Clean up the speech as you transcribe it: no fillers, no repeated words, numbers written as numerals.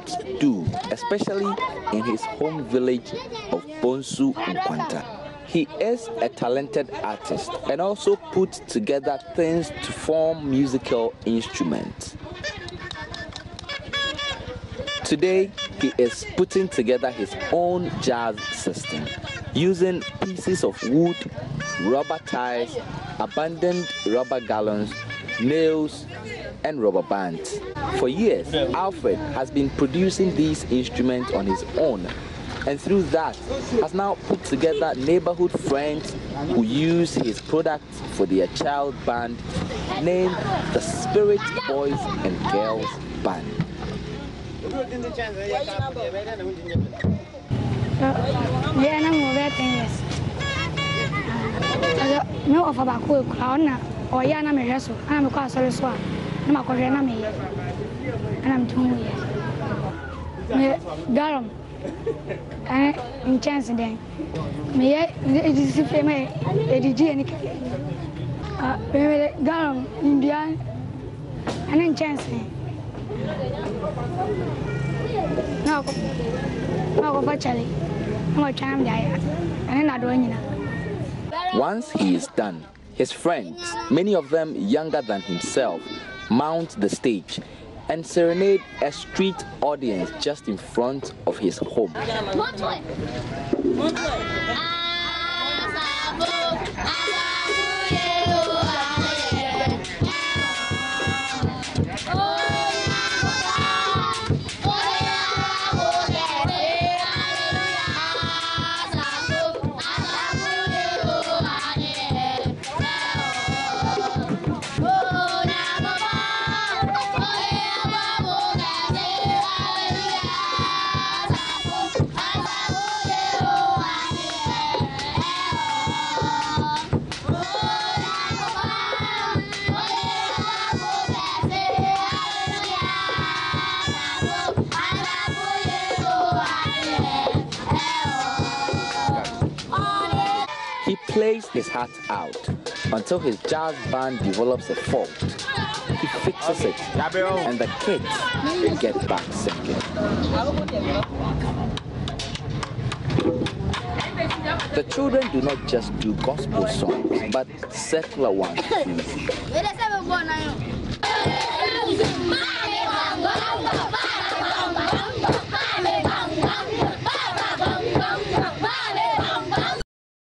don't do, especially in his home village of Bonsu Nkwanta. He is a talented artist and also puts together things to form musical instruments. Today, he is putting together his own jazz system using pieces of wood, rubber ties, abandoned rubber gallons, nails, and rubber bands. For years, Alfred has been producing these instruments on his own, and through that has now put together neighborhood friends who use his products for their child band named the Spirit Boys and Girls Band. In chance then, me it is if I may garum Indian and in chance. No, virtually, no time there, and not doing it. Once he is done, his friends, many of them younger than himself, mount the stage and serenade a street audience just in front of his home. He plays his heart out until his jazz band develops a fault. He fixes it, and the kids get back singing. The children do not just do gospel songs, but secular ones too.